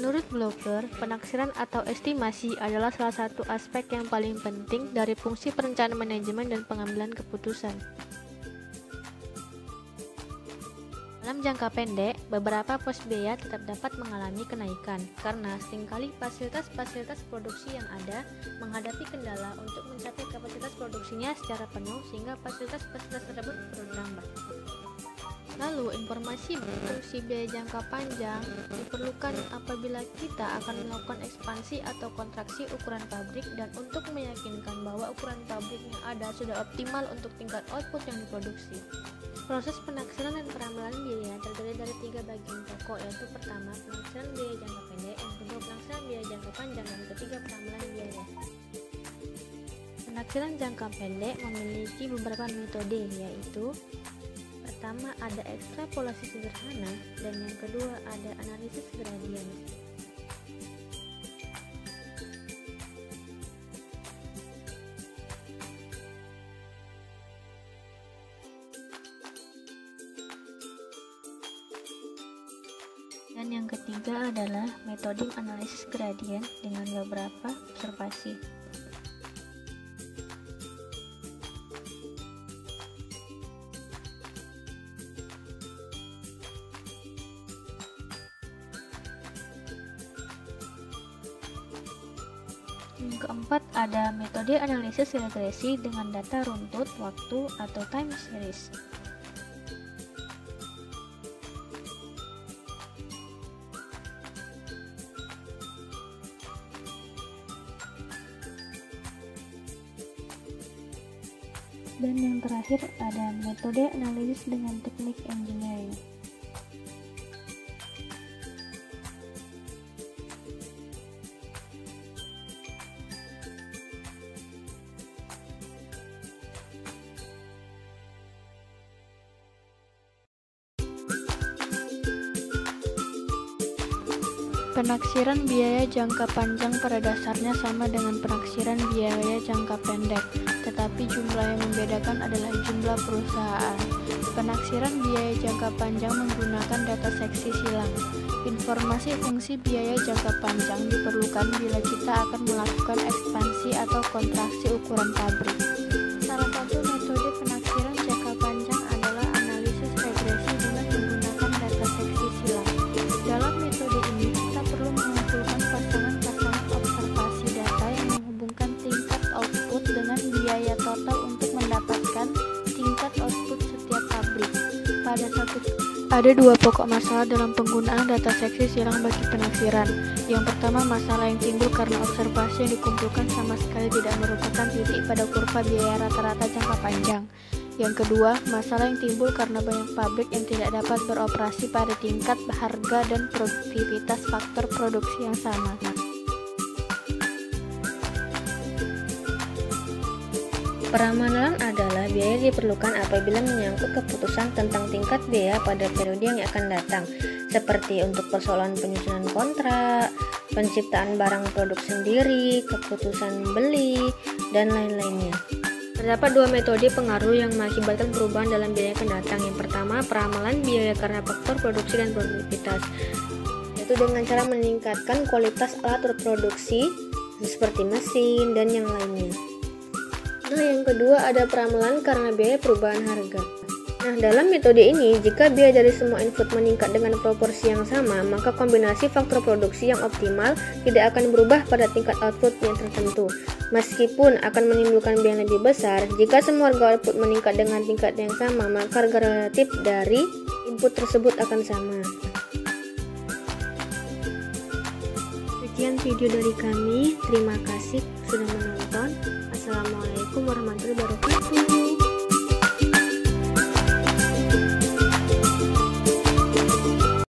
Menurut Blocker, penaksiran atau estimasi adalah salah satu aspek yang paling penting dari fungsi perencanaan manajemen dan pengambilan keputusan. Dalam jangka pendek, beberapa pos biaya tetap dapat mengalami kenaikan karena seringkali fasilitas-fasilitas produksi yang ada menghadapi kendala untuk mencapai kapasitas produksinya secara penuh sehingga fasilitas-fasilitas tersebut bertambah. Lalu, informasi fungsi biaya jangka panjang diperlukan apabila kita akan melakukan ekspansi atau kontraksi ukuran pabrik dan untuk meyakinkan bahwa ukuran pabrik yang ada sudah optimal untuk tingkat output yang diproduksi. Proses penaksiran dan peramalan biaya terdiri dari 3 bagian pokok, yaitu pertama, penaksiran biaya jangka pendek, yang kedua, penaksiran biaya jangka panjang, dan ketiga, peramalan biaya. Penaksiran jangka pendek memiliki beberapa metode, yaitu pertama ada ekstrapolasi sederhana dan yang kedua ada analisis gradien. Dan yang ketiga adalah metode analisis gradien dengan beberapa observasi. Yang keempat ada metode analisis regresi dengan data runtut waktu atau time series. Dan yang terakhir ada metode analisis dengan teknik engineering. Penaksiran biaya jangka panjang pada dasarnya sama dengan penaksiran biaya jangka pendek, tetapi jumlah yang membedakan adalah jumlah perusahaan. Penaksiran biaya jangka panjang menggunakan data seksi silang. Informasi fungsi biaya jangka panjang diperlukan bila kita akan melakukan ekspansi atau kontraksi ukuran pabrik. Salah satu metode penaksiran jangka panjang adalah analisis regresi dengan menggunakan data seksi silang. Dalam metode ini, kita perlu mengumpulkan pasangan-pasangan observasi data yang menghubungkan tingkat output dengan biaya total untuk mendapatkan tingkat output setiap pabrik. Ada 2 pokok masalah dalam penggunaan data seksi silang bagi penaksiran. Yang pertama, masalah yang timbul karena observasi yang dikumpulkan sama sekali tidak merupakan titik pada kurva biaya rata-rata jangka panjang. Yang kedua, masalah yang timbul karena banyak pabrik yang tidak dapat beroperasi pada tingkat harga dan produktivitas faktor produksi yang sama. Peramalan adalah biaya yang diperlukan apabila menyangkut keputusan tentang tingkat biaya pada periode yang akan datang, seperti untuk persoalan penyusunan kontrak, penciptaan barang produk sendiri, keputusan beli, dan lain-lainnya. Terdapat 2 metode pengaruh yang mengakibatkan perubahan dalam biaya yang akan datang. Yang pertama, peramalan biaya karena faktor produksi dan produktivitas, yaitu dengan cara meningkatkan kualitas alat berproduksi seperti mesin dan yang lainnya. Nah, yang kedua ada peramalan karena biaya perubahan harga. Nah, dalam metode ini, jika biaya dari semua input meningkat dengan proporsi yang sama, maka kombinasi faktor produksi yang optimal tidak akan berubah pada tingkat output yang tertentu. Meskipun akan menimbulkan biaya yang lebih besar, jika semua harga output meningkat dengan tingkat yang sama, maka harga relatif dari input tersebut akan sama. Sekian video dari kami, terima kasih sudah menonton. Assalamualaikum warahmatullahi wabarakatuh.